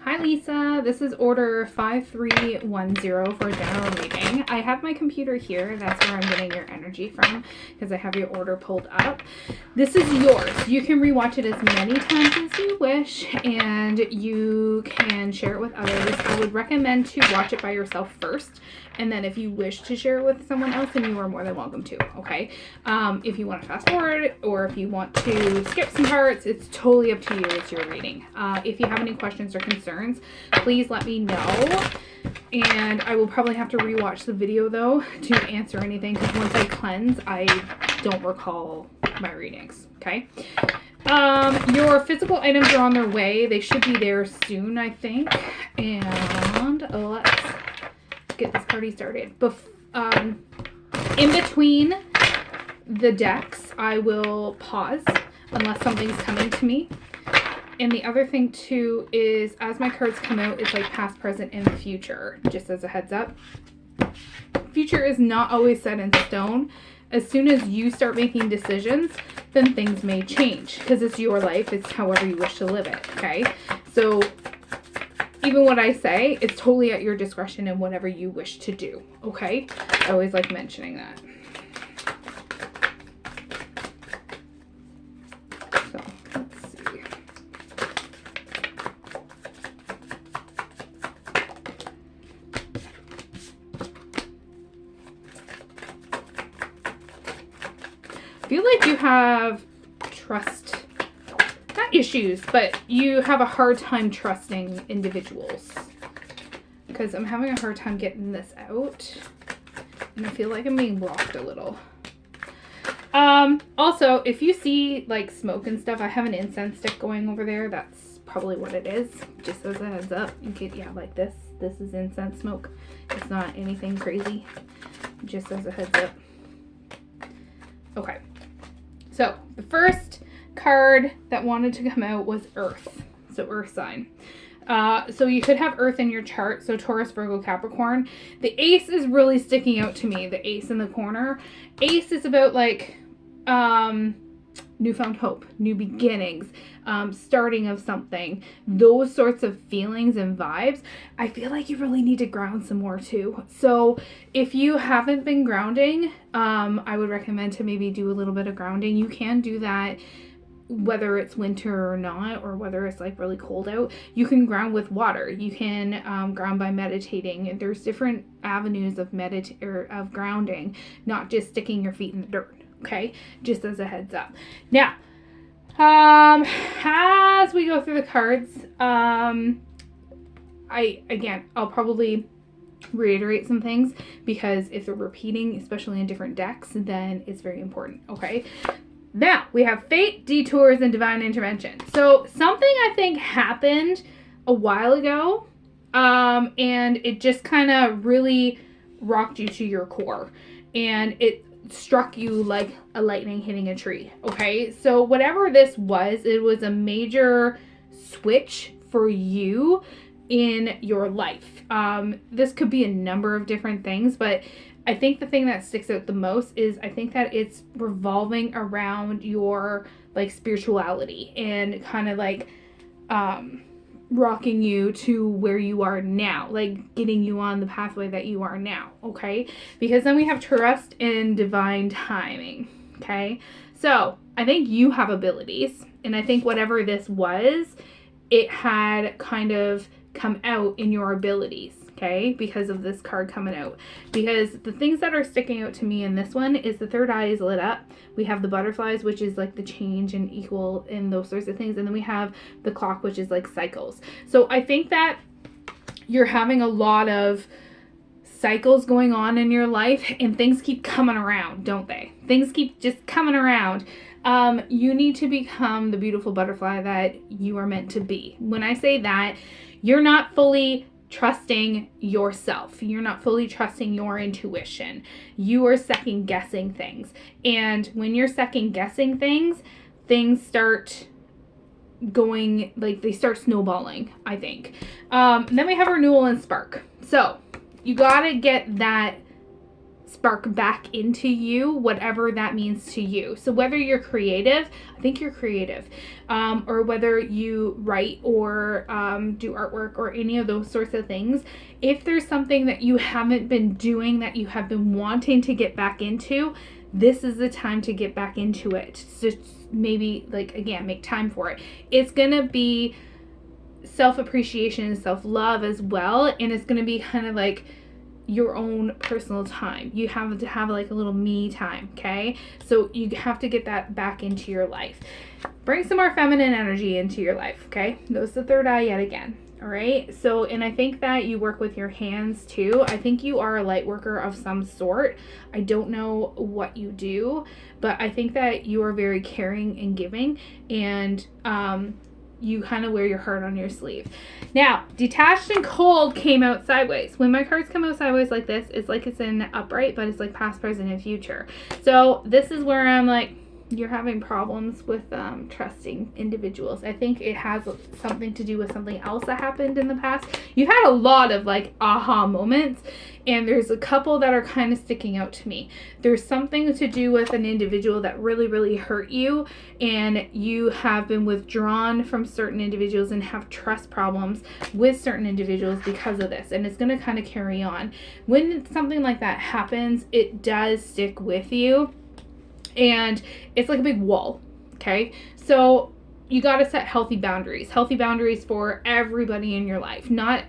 Hi Lisa, this is order 5310 for a general reading. I have my computer here, that's where I'm getting your energy from because I have your order pulled up. This is yours. You can rewatch it as many times as you wish and you can share it with others. I would recommend to watch it by yourself first, and then if you wish to share it with someone else, then you are more than welcome to, okay? If you want to fast forward or if you want to skip some parts, it's totally up to you. It's your reading. If you have any questions or concerns, please let me know. And I will probably have to rewatch the video though to answer anything, because once I cleanse, I don't recall my readings, okay? Your physical items are on their way. They should be there soon, I think. And let's get this party started. In between the decks, I will pause unless something's coming to me. And the other thing too is, as my cards come out, it's like past, present, and future, just as a heads up. Future is not always set in stone. As soon as you start making decisions, then things may change, because it's your life. It's however you wish to live it, okay? So even what I say, it's totally at your discretion and whatever you wish to do, okay? I always like mentioning that. So, let's see. I feel like you have trust, not issues, but you have a hard time trusting individuals, because I'm having a hard time getting this out and I feel like I'm being blocked a little. Also, if you see like smoke and stuff, I have an incense stick going over there. That's probably what it is, just as a heads up. In case, yeah, like this is incense smoke. It's not anything crazy, just as a heads up. Okay, so the first card that wanted to come out was Earth, so Earth sign. So you could have Earth in your chart, so Taurus, Virgo, Capricorn. The Ace is really sticking out to me, the Ace in the corner. Ace is about like newfound hope, new beginnings, starting of something, those sorts of feelings and vibes. I feel like you really need to ground some more too. So if you haven't been grounding, I would recommend to maybe do a little bit of grounding. You can do that whether it's winter or not, or whether it's like really cold out. You can ground with water. You can ground by meditating. There's different avenues of of grounding, not just sticking your feet in the dirt, okay? Just as a heads up. Now, as we go through the cards, I'll probably reiterate some things, because if they're repeating, especially in different decks, then it's very important, okay? Now, we have fate, detours, and divine intervention. So something I think happened a while ago, and it just kind of really rocked you to your core, and it struck you like a lightning hitting a tree, okay? So whatever this was, it was a major switch for you in your life. This could be a number of different things, but I think the thing that sticks out the most is I think that it's revolving around your like spirituality and kind of like rocking you to where you are now, like getting you on the pathway that you are now, okay? Because then we have trust and divine timing, okay? So I think you have abilities, and I think whatever this was, it had kind of come out in your abilities, okay, because of this card coming out. Because the things that are sticking out to me in this one is the third eye is lit up. We have the butterflies, which is like the change and equal and those sorts of things. And then we have the clock, which is like cycles. So I think that you're having a lot of cycles going on in your life, and things keep coming around, don't they? Things keep just coming around. You need to become the beautiful butterfly that you are meant to be. When I say that, you're not fully trusting yourself. You're not fully trusting your intuition. You are second guessing things. And when you're second guessing things, things start going, like they start snowballing, I think. Then we have renewal and spark. So you got to get that spark back into you, whatever that means to you. So whether you're creative, I think you're creative, or whether you write or do artwork or any of those sorts of things, if there's something that you haven't been doing that you have been wanting to get back into, this is the time to get back into it. So maybe, like, again, make time for it. It's gonna be self-appreciation and self-love as well, and it's gonna be kind of like your own personal time. You have to have like a little me time, okay? So you have to get that back into your life. Bring some more feminine energy into your life, okay? Notice the third eye yet again. All right. So, and I think that you work with your hands too. I think you are a light worker of some sort. I don't know what you do, but I think that you are very caring and giving, and you kind of wear your heart on your sleeve. Now, detached and cold came out sideways. When my cards come out sideways like this, it's like it's in upright, but it's like past, present, and future. So this is where I'm like, you're having problems with trusting individuals. I think it has something to do with something else that happened in the past. You've had a lot of like aha moments, and there's a couple that are kind of sticking out to me. There's something to do with an individual that really, really hurt you, and you have been withdrawn from certain individuals and have trust problems with certain individuals because of this, and it's going to kind of carry on. When something like that happens, it does stick with you. And it's like a big wall, okay? So you got to set healthy boundaries for everybody in your life, not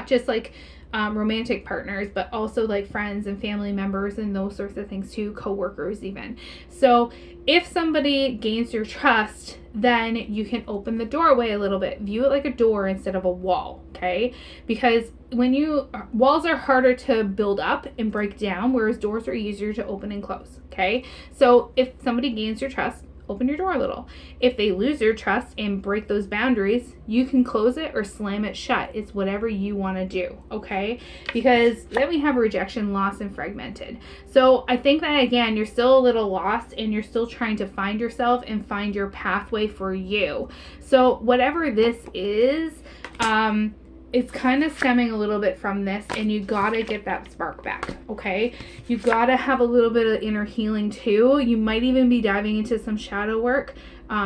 just like romantic partners, but also like friends and family members and those sorts of things too, co-workers even. So if somebody gains your trust, then you can open the doorway a little bit. View it like a door instead of a wall, okay? Because walls are harder to build up and break down, whereas doors are easier to open and close, okay? So if somebody gains your trust, open your door a little. If they lose your trust and break those boundaries, you can close it or slam it shut. It's whatever you want to do, okay? Because then we have rejection, loss, and fragmented. So I think that, again, you're still a little lost and you're still trying to find yourself and find your pathway for you. So whatever this is, it's kind of stemming a little bit from this, and you gotta get that spark back, okay? You gotta have a little bit of inner healing too. You might even be diving into some shadow work.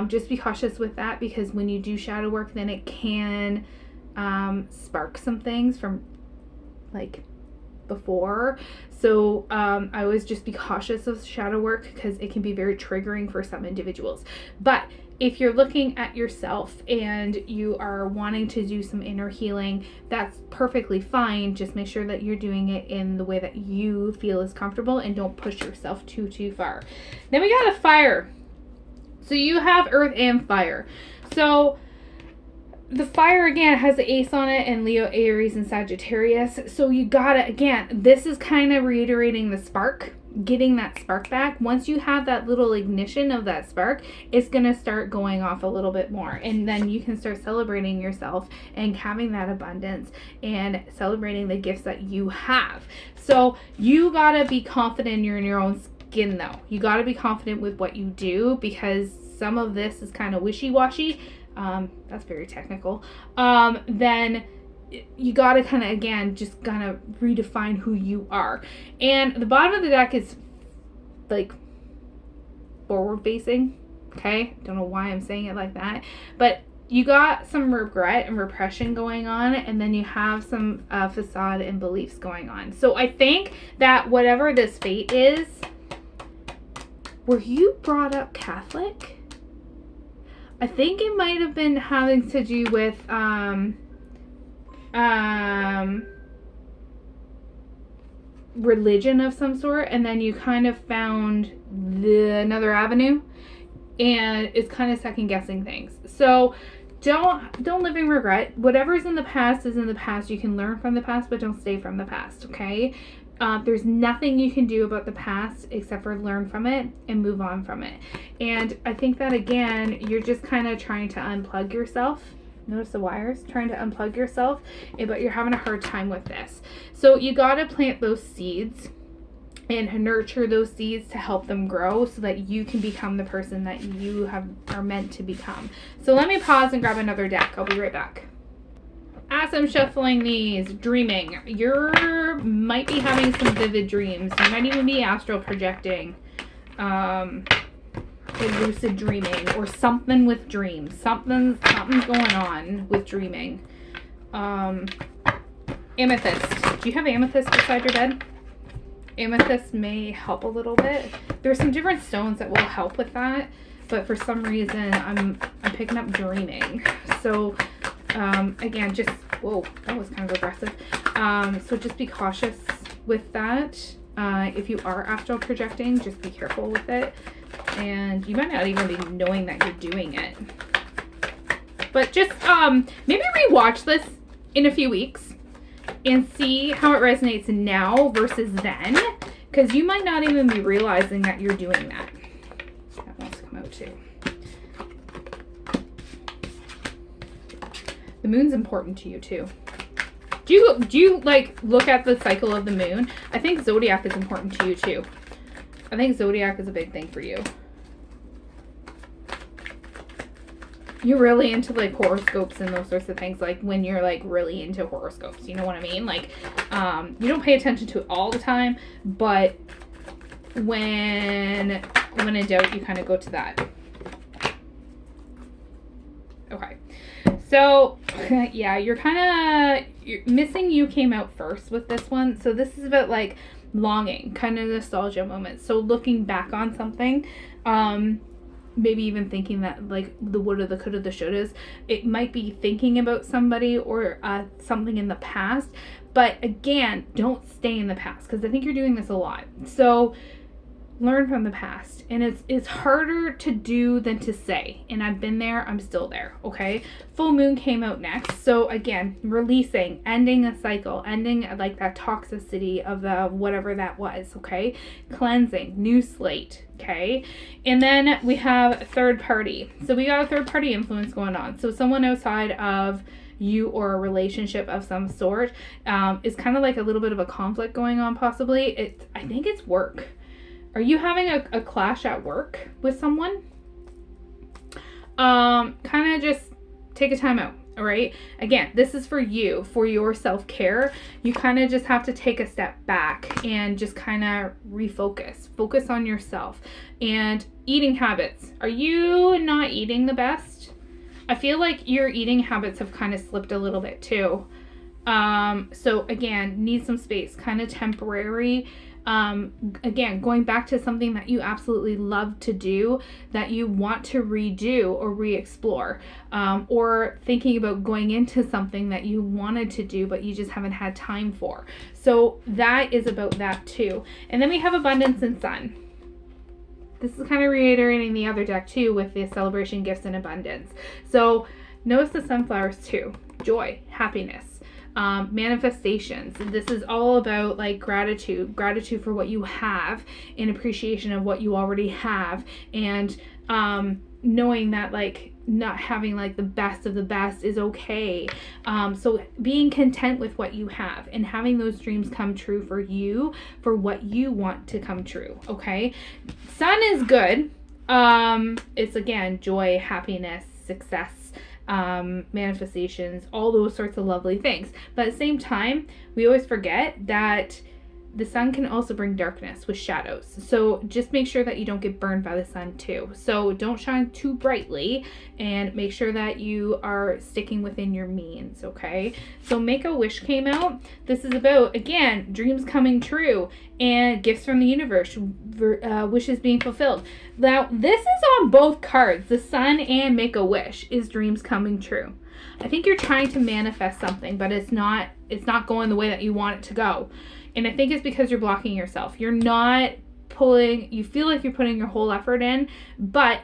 Just be cautious with that, because when you do shadow work, then it can spark some things from like before. So I always just be cautious of shadow work, because it can be very triggering for some individuals. But if you're looking at yourself and you are wanting to do some inner healing, that's perfectly fine. Just make sure that you're doing it in the way that you feel is comfortable, and don't push yourself too far. Then we got a fire. So you have earth and fire. So the fire, again, has the ace on it, and Leo, Aries, and Sagittarius. So you gotta, again, this is kind of reiterating the spark, getting that spark back. Once you have that little ignition of that spark, it's gonna start going off a little bit more, and then you can start celebrating yourself and having that abundance and celebrating the gifts that you have. So you gotta be confident you're in your own skin, though. You gotta be confident with what you do, because some of this is kind of wishy-washy. That's very technical. Then you got to kind of, again, just kind of redefine who you are. And the bottom of the deck is like forward facing. Okay. Don't know why I'm saying it like that, but you got some regret and repression going on, and then you have some facade and beliefs going on. So I think that whatever this fate is, were you brought up Catholic? I think it might have been having to do with religion of some sort, and then you kind of found another avenue, and it's kind of second guessing things. So don't live in regret. Whatever's in the past is in the past. You can learn from the past, but don't stay from the past, okay? There's nothing you can do about the past except for learn from it and move on from it. And I think that, again, you're just kind of trying to unplug yourself. Notice the wires, trying to unplug yourself, but you're having a hard time with this. So you got to plant those seeds and nurture those seeds to help them grow, so that you can become the person that you are meant to become. So let me pause and grab another deck. I'll be right back. As I'm shuffling these, dreaming. You might be having some vivid dreams. You might even be astral projecting. Lucid dreaming or something with dreams. Something's going on with dreaming. Amethyst. Do you have amethyst beside your bed? Amethyst may help a little bit. There's some different stones that will help with that, but for some reason I'm picking up dreaming. So again, just whoa, that was kind of aggressive. So just be cautious with that. If you are astral projecting, just be careful with it. And you might not even be knowing that you're doing it. But just maybe rewatch this in a few weeks and see how it resonates now versus then. Because you might not even be realizing that you're doing that. That wants to come out too. The moon's important to you too. Do you like look at the cycle of the moon? I think zodiac is important to you too. I think zodiac is a big thing for you. You're really into like horoscopes and those sorts of things, like when you're like really into horoscopes, you know what I mean? Like you don't pay attention to it all the time, but when in doubt, you kind of go to that. Okay. So, yeah, you're missing you came out first with this one. So this is about like longing, kind of nostalgia moments. So looking back on something, maybe even thinking that like the woulda, the coulda, the shouldas. It might be thinking about somebody or something in the past. But again, don't stay in the past because I think you're doing this a lot. So learn from the past, and it's harder to do than to say, and I've been there, I'm still there. Okay, full moon came out next, so again, releasing, ending a cycle, ending like that toxicity of the whatever that was. Okay, cleansing, new slate. Okay, and then we have third party. So we got a third party influence going on, so someone outside of you or a relationship of some sort is kind of like a little bit of a conflict going on, possibly. I think it's work. Are you having a clash at work with someone? Kind of just take a time out, all right? Again, this is for you, for your self-care. You kind of just have to take a step back and just kind of refocus. Focus on yourself. And eating habits. Are you not eating the best? I feel like your eating habits have kind of slipped a little bit too. So again, need some space, kind of temporary. Again, going back to something that you absolutely love to do, that you want to redo or re-explore, or thinking about going into something that you wanted to do but you just haven't had time for. So that is about that too. And then we have abundance and sun. This is kind of reiterating the other deck too with the celebration, gifts, and abundance. So notice the sunflowers too. Joy, happiness. Manifestations. This is all about like gratitude for what you have, and appreciation of what you already have, and knowing that like not having like the best of the best is okay. So being content with what you have and having those dreams come true for you, for what you want to come true. Okay, sun is good. It's again joy, happiness, success, manifestations, all those sorts of lovely things. But at the same time, we always forget that the sun can also bring darkness with shadows. So just make sure that you don't get burned by the sun too. So don't shine too brightly, and make sure that you are sticking within your means, okay? So Make a Wish came out. This is about, again, dreams coming true and gifts from the universe, wishes being fulfilled. Now, this is on both cards. The sun and Make a Wish is dreams coming true. I think you're trying to manifest something, but it's not going the way that you want it to go. And I think it's because you're blocking yourself. You're not you feel like you're putting your whole effort in, but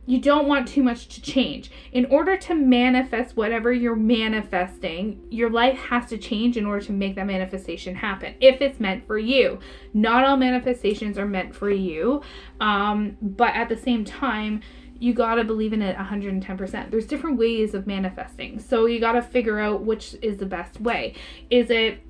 you don't want too much to change. In order to manifest whatever you're manifesting, your life has to change in order to make that manifestation happen, if it's meant for you. Not all manifestations are meant for you, but at the same time, you gotta believe in it 110%. There's different ways of manifesting, so you gotta figure out which is the best way. Is it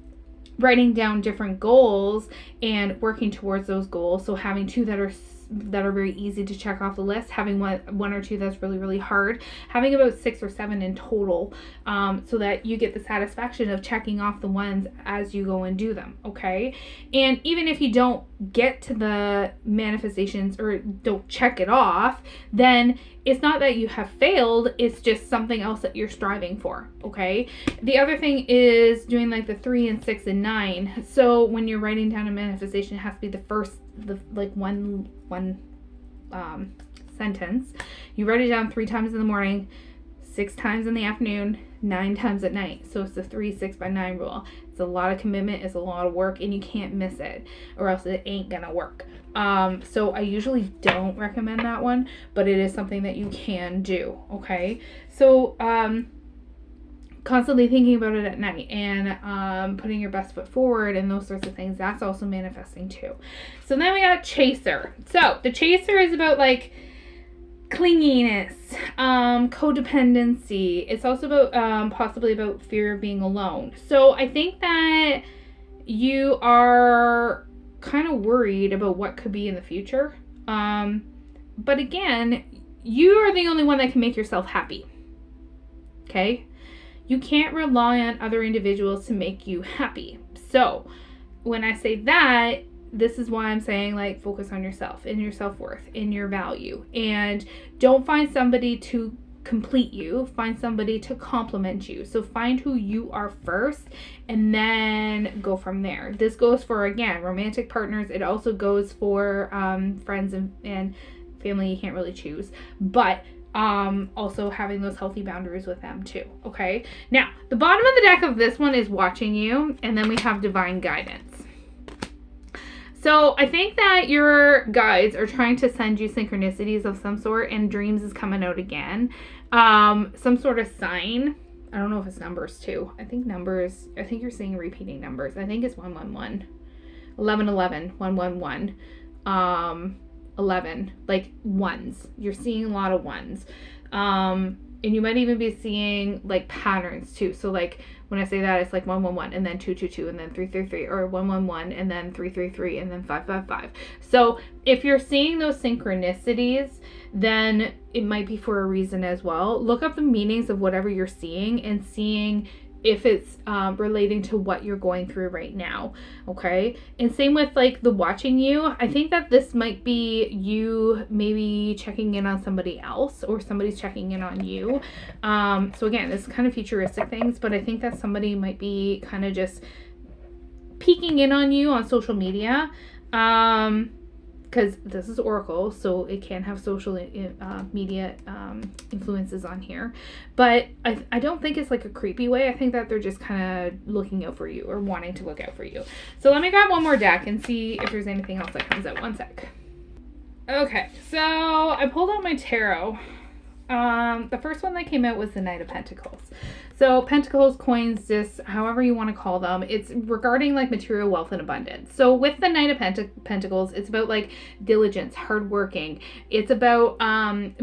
writing down different goals and working towards those goals, so having two that are that are very easy to check off the list, having one or two that's really, really hard, having about 6 or 7 in total, so that you get the satisfaction of checking off the ones as you go and do them, okay? And even if you don't get to the manifestations or don't check it off, then it's not that you have failed, it's just something else that you're striving for, okay? The other thing is doing like the 3 and 6 and 9. So when you're writing down a manifestation, it has to be one sentence. You write it down 3 times in the morning, 6 times in the afternoon, 9 times at night. So it's the 3, 6 by 9 rule. It's a lot of commitment, it's a lot of work, and you can't miss it or else it ain't gonna work. So I usually don't recommend that one, but it is something that you can do, okay? So constantly thinking about it at night and putting your best foot forward and those sorts of things, that's also manifesting too. So then we got chaser. So the chaser is about like clinginess, codependency. It's also about possibly about fear of being alone. So I think that you are kind of worried about what could be in the future. But again, you are the only one that can make yourself happy. Okay? You can't rely on other individuals to make you happy. So when I say that, this is why I'm saying, like, focus on yourself and your self-worth and your value. And don't find somebody to complete you. Find somebody to complement you. So find who you are first and then go from there. This goes for, again, romantic partners. It also goes for friends and family. You can't really choose. But also having those healthy boundaries with them too. Okay. Now, the bottom of the deck of this one is watching you. And then we have divine guidance. So I think that your guides are trying to send you synchronicities of some sort, and dreams is coming out again. Some sort of sign. I don't know if it's numbers too. I think you're seeing repeating numbers. I think it's 111, 1111, 111, 11, like ones. You're seeing a lot of ones. And you might even be seeing like patterns too. So like when I say that, it's like 111 and then 222 and then 333, or 111 and then 333 and then 555. So if you're seeing those synchronicities, then it might be for a reason as well. Look up the meanings of whatever you're seeing and seeing if it's relating to what you're going through right now, okay? And same with like the watching you. I think that this might be you maybe checking in on somebody else, or somebody's checking in on you. So again, this is kind of futuristic things, but I think that somebody might be kind of just peeking in on you on social media. Because this is Oracle, so it can have social media influences on here. But I don't think it's like a creepy way. I think that they're just kind of looking out for you, or wanting to look out for you. So let me grab one more deck and see if there's anything else that comes out. One sec. Okay, so I pulled out my tarot. The first one that came out was the Knight of Pentacles. So Pentacles, coins, just however you want to call them, it's regarding like material wealth and abundance. So with the Knight of Pentacles, it's about like diligence, hardworking. It's about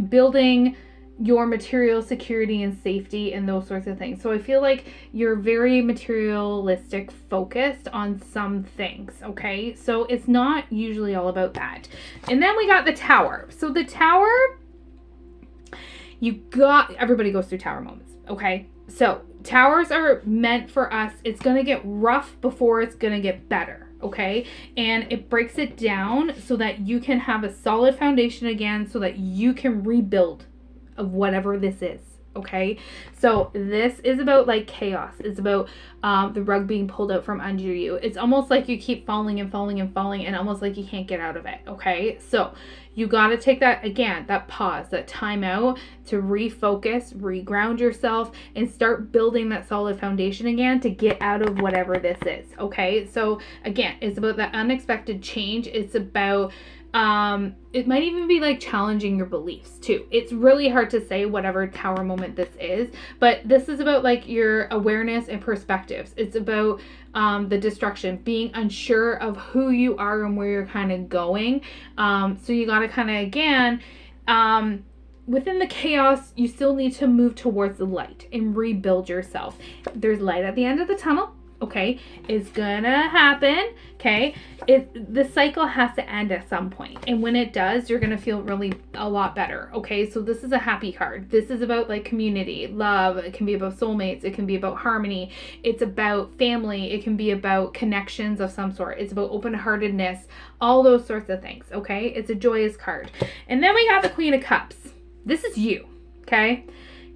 building your material security and safety and those sorts of things. So I feel like you're very materialistic focused on some things, okay? So it's not usually all about that. And then we got the Tower. So the Tower, everybody goes through tower moments, okay? So towers are meant for us. It's going to get rough before it's going to get better, okay? And it breaks it down so that you can have a solid foundation again, so that you can rebuild of whatever this is, okay? So this is about like chaos. It's about the rug being pulled out from under you. It's almost like you keep falling and falling and falling, and almost like you can't get out of it, okay? So you got to take that, again, that pause, that time out to refocus, reground yourself, and start building that solid foundation again to get out of whatever this is, okay? So again, it's about that unexpected change. It's about it might even be like challenging your beliefs too. It's really hard to say whatever tower moment this is, but this is about like your awareness and perspectives. It's about the destruction, being unsure of who you are and where you're kind of going. So you got to kind of, again, within the chaos, you still need to move towards the light and rebuild yourself. There's light at the end of the tunnel. okay? It's gonna happen, okay? The cycle has to end at some point, and when it does, you're gonna feel really a lot better, okay? So this is a happy card. This is about like community, love. It can be about soulmates. It can be about harmony. It's about family. It can be about connections of some sort. It's about open-heartedness, all those sorts of things, okay? It's a joyous card. And then we got the Queen of Cups. This is you, okay?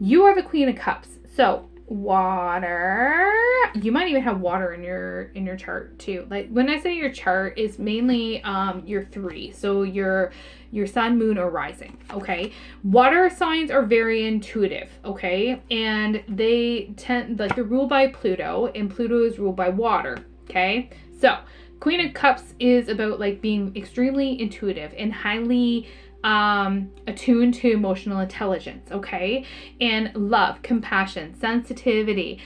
You are the Queen of Cups. So water, you might even have water in your chart too. Like when I say your chart, is mainly your 3, so your sun, moon, or rising, okay? Water signs are very intuitive, okay? And they tend, like, they're ruled by Pluto, and Pluto is ruled by water, okay? So Queen of Cups is about like being extremely intuitive and highly attuned to emotional intelligence, okay? And love, compassion, sensitivity,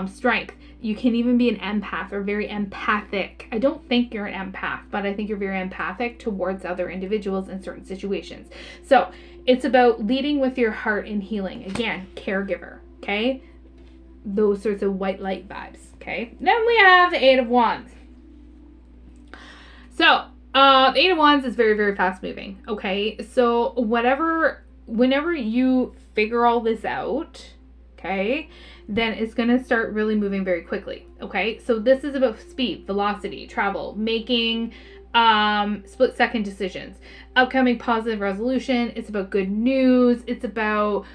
strength. You can even be an empath or very empathic. I don't think you're an empath, but I think you're very empathic towards other individuals in certain situations. So it's about leading with your heart and healing. Again, caregiver, okay? Those sorts of white light vibes, okay? Then we have the 8 of Wands. So the 8 of Wands is very, very fast moving, okay? So whenever you figure all this out, okay, then it's going to start really moving very quickly, okay? So this is about speed, velocity, travel, making split-second decisions, upcoming positive resolution. It's about good news. It's about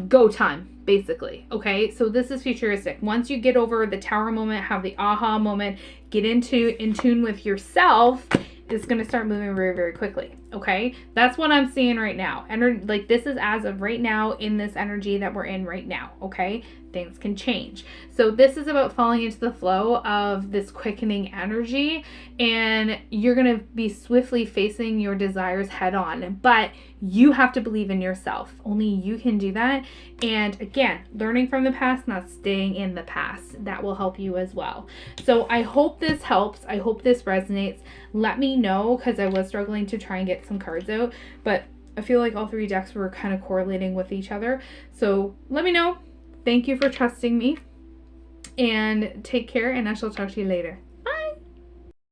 go time, basically, okay? So this is futuristic. Once you get over the tower moment, have the aha moment, get in tune with yourself, it's going to start moving very, very quickly, okay? That's what I'm seeing right now. And like this is as of right now in this energy that we're in right now, okay? Things can change. So this is about falling into the flow of this quickening energy, and you're going to be swiftly facing your desires head on, but you have to believe in yourself. Only you can do that. And again, learning from the past, not staying in the past. That will help you as well. So I hope this helps. I hope this resonates. Let me know, because I was struggling to try and get some cards out, but I feel like all 3 decks were kind of correlating with each other. So let me know. Thank you for trusting me, and take care, and I shall talk to you later.